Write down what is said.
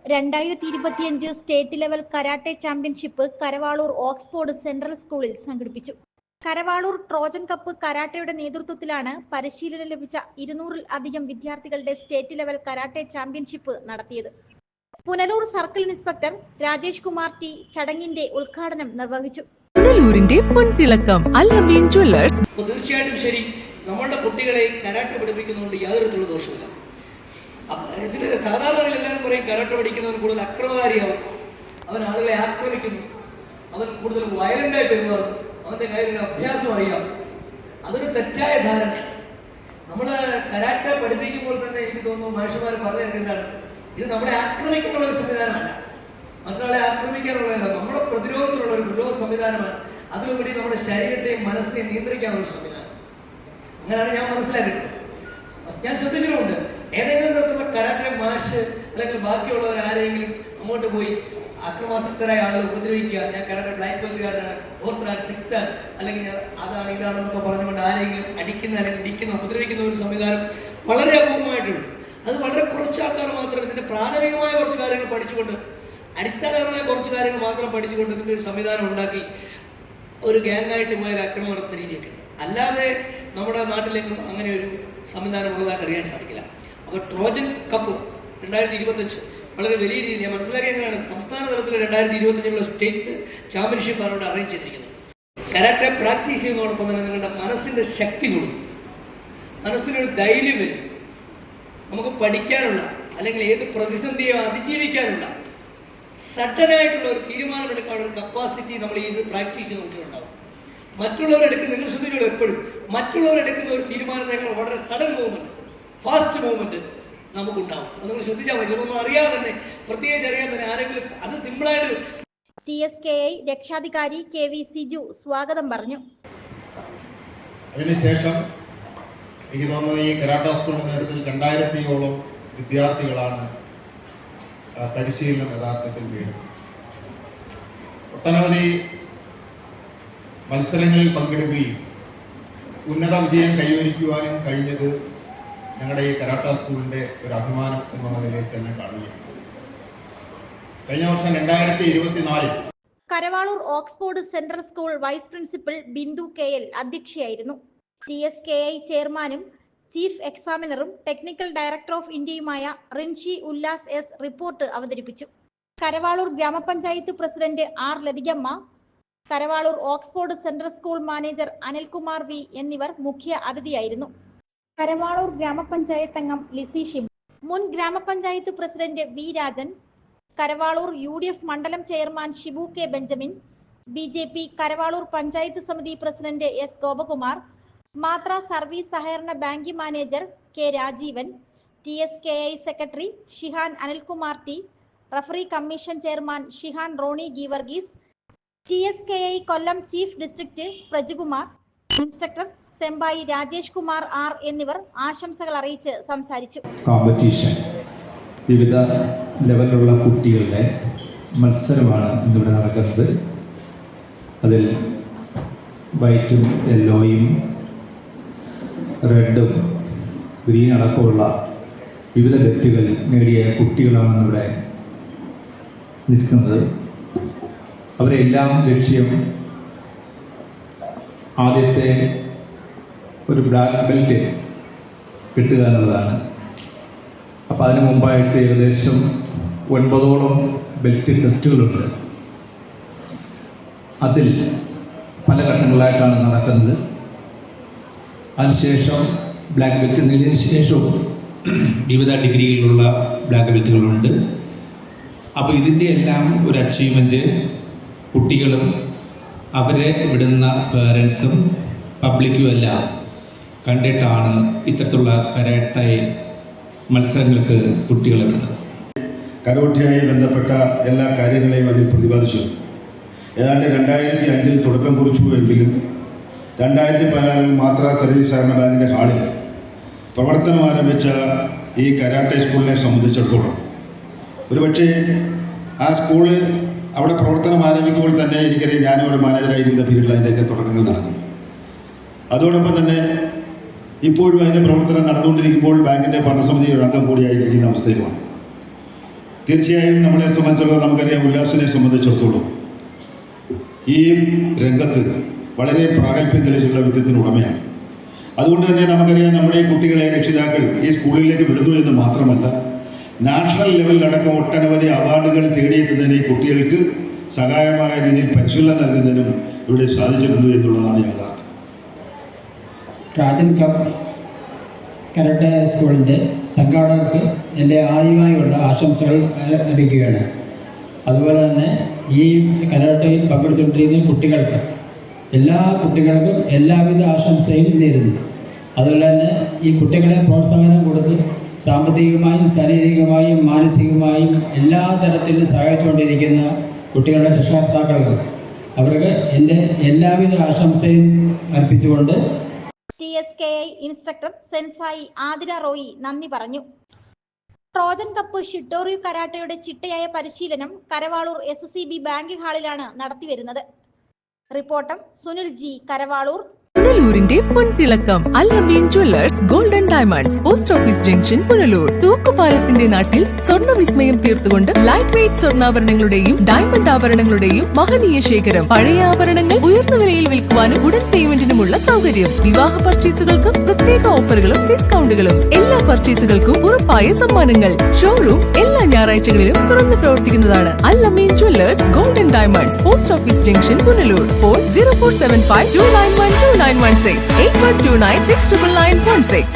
2025 state level karate championship Karavalur Oxford central സ്കൂളിൽ സംഘടിപ്പിച്ചു. Karavaloor Trojan cup കരാട്ടയുടെ നേതൃത്വത്തിലാണ് പരിശീലനം ലഭിച്ച 200-ൽ അധികം വിദ്യാർത്ഥികളുടെ സ്റ്റേറ്റ് ലെവൽ കരാട്ടെ ചാമ്പ്യൻഷിപ്പ് നടത്തിയത്. Punalur circle inspector Rajesh Kumar T ചടങ്ങിന്റെ ഉദ്ഘാടനം നിർവഹിച്ചു. പുനലൂരിന്റെ പൊൻതിളക്കം അൽ-നബീൻ ജ്വല്ലേഴ്സ്. തീർച്ചയായിട്ടും ശരി, നമ്മളുടെ കുട്ടികളെ കരാട്ടെ പഠിപ്പിക്കുന്നതുകൊണ്ട് യാതൊരു ദോഷമില്ല. ഇതിന് സാധാരണ എല്ലാവരും പറയും കരാട്ടെ പഠിക്കുന്നവൻ കൂടുതൽ അക്രമകാരിയാവും, അവൻ ആളുകളെ ആക്രമിക്കുന്നു, അവൻ കൂടുതൽ വയലന്റായി പെരുമാറുന്നു, അവന്റെ കാര്യം അഭ്യാസം അറിയാം. അതൊരു തെറ്റായ ധാരണയാണ്. നമ്മൾ കരാട്ടെ പഠിപ്പിക്കുമ്പോൾ തന്നെ എനിക്ക് തോന്നുന്നു മാഷുമാർ പറഞ്ഞത് എന്താണ്, ഇത് നമ്മളെ ആക്രമിക്കാനുള്ള ഒരു സംവിധാനമല്ല, മറ്റൊരാളെ ആക്രമിക്കാനുള്ളതല്ല, നമ്മുടെ പ്രതിരോധത്തിലുള്ള ഒരു പ്രതിരോധ സംവിധാനമാണ്. അതിലുപരി നമ്മുടെ ശരീരത്തെയും മനസ്സിനെയും നിയന്ത്രിക്കാനുള്ള ഒരു സംവിധാനം. അങ്ങനെയാണ് ഞാൻ മനസ്സിലാക്കിയിട്ടുള്ളത്. ഞാൻ ശ്രദ്ധിച്ചിട്ടുണ്ട്, ഏതെങ്കിലും തരത്തിലുള്ള കരാട്ടെ മാഷ് അല്ലെങ്കിൽ ബാക്കിയുള്ളവർ ആരെങ്കിലും അങ്ങോട്ട് പോയി അക്രമാസക്തരായ ആളുകൾ ഉപദ്രവിക്കുക, ഞാൻ കരാട്ടെ ബ്ലാക്ക് ബെൽറ്റുകാരനാണ്, 4th റാങ്ക് 6th റാങ്ക് അല്ലെങ്കിൽ അതാണ് ഇതാണെന്നൊക്കെ പറഞ്ഞുകൊണ്ട് ആരെങ്കിലും അടിക്കുന്ന അല്ലെങ്കിൽ ഇടിക്കുന്ന ഉപദ്രവിക്കുന്ന ഒരു സംവിധാനം വളരെ അപൂർവമായിട്ടുള്ളൂ. അത് വളരെ കുറച്ച് ആൾക്കാർ മാത്രം ഇതിന്റെ പ്രാഥമികമായ കുറച്ച് കാര്യങ്ങൾ പഠിച്ചുകൊണ്ട്, അടിസ്ഥാനപരമായ കുറച്ച് കാര്യങ്ങൾ മാത്രം പഠിച്ചുകൊണ്ട് ഇതിന്റെ ഒരു സംവിധാനം ഉണ്ടാക്കി ഒരു ഗ്യാങ്ങായിട്ട് പോയ ആക്രമണം നടത്തുന്ന രീതിയൊക്കെ. അല്ലാതെ നമ്മുടെ നാട്ടിലേക്കും അങ്ങനെ ഒരു സംവിധാനം ഉള്ളതായിട്ട് അറിയാൻ സാധിക്കില്ല. അപ്പോൾ ട്രോജൻ കപ്പ് 2025 വളരെ വലിയ രീതിയിൽ ഞാൻ മനസ്സിലാക്കിയ എങ്ങനെയാണ് സംസ്ഥാന തലത്തിൽ 2025 സ്റ്റേറ്റ് ചാമ്പ്യൻഷിപ്പാണ് ഇവിടെ അറേഞ്ച് ചെയ്തിരിക്കുന്നത്. കരാട്ടെ പ്രാക്ടീസ് ചെയ്യുന്നതോടൊപ്പം തന്നെ നിങ്ങളുടെ മനസ്സിന്റെ ശക്തി കൂടും, മനസ്സിനൊരു ധൈര്യം വരും, നമുക്ക് പഠിക്കാനുള്ള അല്ലെങ്കിൽ ഏത് പ്രതിസന്ധിയോ അതിജീവിക്കാനുള്ള സഡനായിട്ടുള്ള ഒരു തീരുമാനമെടുക്കാനുള്ള ഒരു കപ്പാസിറ്റി നമ്മൾ ഇത് പ്രാക്ടീസ് നോക്കിയിട്ടുണ്ടാവും. മറ്റുള്ളവരെടുക്കുന്ന, നിങ്ങൾ ശ്രദ്ധിച്ചോളൂ, എപ്പോഴും മറ്റുള്ളവരെടുക്കുന്ന ഒരു തീരുമാനത്തേക്കാൾ വളരെ സഡൻ മൂവ്മെന്റ്, ഫാസ്റ്റ് മൂവ്മെന്റ് നമുക്കുണ്ടാവും. അത് നിങ്ങൾ ശ്രദ്ധിച്ചാൽ മതി. നമ്മൾ അറിയാതെ തന്നെ, പ്രത്യേകിച്ച് അറിയാൻ തന്നെ ആരെങ്കിലും അത് സിമ്പിളായിട്ട്. TSKI രക്ഷാധികാരി KV സിജു സ്വാഗതം പറഞ്ഞു. അതിനുശേഷം എനിക്ക് തോന്നുന്നു ഈ കരാട്ട സ്കൂളിന്റെ നേതൃത്വത്തിൽ 2000-ഓളം വിദ്യാർത്ഥികളാണ് പരിശീലനം യഥാർത്ഥത്തിൽ വീഴുന്നത്. ഒട്ടനവധി മത്സരങ്ങളിൽ പങ്കെടുക്കുകയും ഉന്നത വിജയം കൈവരിക്കുവാനും കഴിഞ്ഞത് ഞങ്ങളുടെ ഈ കരാട്ട സ്കൂളിന്റെ ഒരു അഭിമാനം എന്നുള്ള നിലയിൽ തന്നെ കാണുകയാണ്. കഴിഞ്ഞ വർഷം 2024 Karavaloor Oxford central school vice principal Bindu KL അധ്യക്ഷയായിരുന്നു. TSKI ചെയർമാനും ചീഫ് എക്സാമിനറും ടെക്നിക്കൽ ഡയറക്ടർ ഓഫ് ഇന്ത്യയുമായ റിൻഷി ഉല്ലാസ് S റിപ്പോർട്ട് അവതരിപ്പിച്ചു. Karavaloor gramapanchayat president R Lathikamma, Karavaloor Oxford central school manager Anilkumar V എന്നിവർ മുഖ്യ അതിഥിയായിരുന്നു. കരവാളൂർ ഗ്രാമപഞ്ചായത്ത് അംഗം ലിസി ഷിബ്, മുൻ gramapanchayat president V Rajan, Karavaloor UDF മണ്ഡലം chairman Shibu K Benjamin, BJP Karavaloor panchayat സമിതി president S Gopakumar, Mathra service സഹകരണ bank manager K Rajeevan, TSKI secretary ഷിഹാൻ Anilkumar T, referee commission chairman ഷിഹാൻ Roni Geevarghese, TSKI Kollam chief district Prajukumar, instructor സെമ്പായി രാജേഷ് കുമാർ R എന്നിവർ ആശംസകൾ അറിയിച്ച് സംസാരിച്ചു. കോമ്പറ്റീഷൻ, വിവിധ ലെവലിലുള്ള കുട്ടികളുടെ മത്സരമാണ് ഇന്നിവിടെ നടക്കുന്നത്. അതിൽ വൈറ്റും യെല്ലോയും റെഡും ഗ്രീൻ അടക്കമുള്ള വിവിധ ബെറ്റുകൾ നേടിയ കുട്ടികളാണ് ഇവിടെ നിൽക്കുന്നത്. അവരെല്ലാം ലക്ഷ്യം ആദ്യത്തെ ഒരു ബ്ലാക്ക് ബെൽറ്റ് കിട്ടുക എന്നുള്ളതാണ്. അപ്പോൾ അതിന് മുമ്പായിട്ട് ഏകദേശം 9ഓളം ബെൽറ്റ് ടെസ്റ്റുകളുണ്ട്. അതിൽ പല ഘട്ടങ്ങളായിട്ടാണ് നടക്കുന്നത്. അതിനുശേഷം ബ്ലാക്ക് ബെൽറ്റ് നേടിയതിനു ശേഷവും വിവിധ ഡിഗ്രികളിലുള്ള ബ്ലാക്ക് ബെൽറ്റുകളുണ്ട്. അപ്പോൾ ഇതിൻ്റെ എല്ലാം ഒരു അച്ചീവ്മെൻറ്റ് കുട്ടികളും അവരെ വിടുന്ന പേരൻസും പബ്ലിക്കും എല്ലാം കണ്ടിട്ടാണ് ഇത്തരത്തിലുള്ള കരാട്ടെ മത്സരങ്ങൾക്ക് കുട്ടികളെ വിടുന്നത്. കരോട്ടയുമായി ബന്ധപ്പെട്ട എല്ലാ കാര്യങ്ങളെയും അതിൽ പ്രതിപാദിച്ചു. ഏതാണ്ട് 2005 തുടക്കം കുറിച്ചുവെങ്കിലും 2014 മാത്ര സർവീസ് സഹകരണ ബാങ്കിൻ്റെ ഹാളിൽ പ്രവർത്തനം ആരംഭിച്ച ഈ കരാട്ടെ സ്കൂളിനെ സംബന്ധിച്ചിടത്തോളം ഒരുപക്ഷെ ആ സ്കൂള് അവിടെ പ്രവർത്തനം ആരംഭിക്കുമ്പോൾ തന്നെ എനിക്കറിയാം, ഞാനവിടെ മാനേജറായിരുന്ന പീരീഡിൽ അതിൻ്റെയൊക്കെ തുടക്കങ്ങൾ നടന്നു. അതോടൊപ്പം തന്നെ ഇപ്പോഴും അതിൻ്റെ പ്രവർത്തനം നടന്നുകൊണ്ടിരിക്കുമ്പോൾ ബാങ്കിൻ്റെ ഭരണസമിതി ഒരു അംഗം കൂടിയായിരിക്കുന്ന അവസ്ഥയിലുമാണ്. തീർച്ചയായും നമ്മളെ സംബന്ധിച്ചിടത്തോളം നമുക്കറിയാം, ഉല്ലാസിനെ സംബന്ധിച്ചിടത്തോളം ഈ രംഗത്ത് വളരെ പ്രാഗൽഭ്യം തെളിയിച്ചുള്ള വ്യക്തിത്വത്തിന് ഉടമയാണ്. അതുകൊണ്ട് തന്നെ നമുക്കറിയാം, നമ്മുടെ ഈ കുട്ടികളെ രക്ഷിതാക്കൾ ഈ സ്കൂളിലേക്ക് വിടുന്നു എന്ന് മാത്രമല്ല, നാഷണൽ ലെവലിലടക്കം ഒട്ടനവധി അവാർഡുകൾ തേടിയെത്തുന്നതിന് ഈ കുട്ടികൾക്ക് സഹായമായ രീതിയിൽ പരിശീലനം നൽകുന്നതിനും ഇവിടെ സാധിച്ചിട്ടുണ്ട് എന്നുള്ളതാണ് യാഥാർത്ഥ്യം. രാജൻ കപ്പ് കരാട്ടെ സ്കൂളിൻ്റെ സംഘാടകർക്ക് എൻ്റെ ആദ്യമായുള്ള ആശംസകൾ ലഭിക്കുകയാണ്. അതുപോലെ തന്നെ ഈ കരാട്ടയിൽ പങ്കെടുത്തുകൊണ്ടിരിക്കുന്ന കുട്ടികൾക്ക് എല്ലാ കുട്ടികൾക്കും എല്ലാവിധ ആശംസയും നേരുന്നു. അതുപോലെ തന്നെ ഈ കുട്ടികളെ പ്രോത്സാഹനം കൊടുത്ത് സാമ്പത്തികമായും ശാരീരികമായും മാനസികമായും എല്ലാ തരത്തിലും സഹായിച്ചുകൊണ്ടിരിക്കുന്ന കുട്ടികളുടെ രക്ഷകർത്താക്കൾക്ക് അവർക്ക് എൻ്റെ എല്ലാവിധ ആശംസയും അർപ്പിച്ചുകൊണ്ട് TSKI ഇൻസ്ട്രക്ടർ സെൻസായി ആതിര റോയി നന്ദി പറഞ്ഞു. ട്രോജൻ കപ്പ് ഷിട്ടോറിയു കരാട്ടയുടെ ചിട്ടയായ പരിശീലനം കരവാളൂർ SCB ബാങ്ക് ഹാളിലാണ് നടത്തിവരുന്നത്. Reporter Sunil G, Karavaloor. പുനലൂരിന്റെ പൊൻതിളക്കം Al Ameen jewellers golden diamonds, post office junction, Punalur. തൂക്കുപാലത്തിന്റെ നാട്ടിൽ സ്വർണ്ണ വിസ്മയം തീർത്തുകൊണ്ട് ലൈറ്റ് വെയ്റ്റ് സ്വർണ്ണാഭരണങ്ങളുടെയും ഡയമണ്ട് ആഭരണങ്ങളുടെയും മഹനീയ ശേഖരം. പഴയ ആഭരണങ്ങൾ ഉയർന്ന വിലയിൽ വിൽക്കുവാനും ഉടൻ പേയ്മെന്റിനുമുള്ള സൗകര്യം. വിവാഹ പർച്ചേസുകൾക്ക് പ്രത്യേക ഓഫറുകളും ഡിസ്കൗണ്ടുകളും. എല്ലാ പർച്ചേസുകൾക്കും ഉറപ്പായ സമ്മാനങ്ങൾ. ഷോറൂം എല്ലാ ഞായറാഴ്ചകളിലും തുറന്നു പ്രവർത്തിക്കുന്നതാണ്. Al Ameen jewellers golden diamonds, post office junction, Punalur. Phone 0475 291 2916 8129 69916.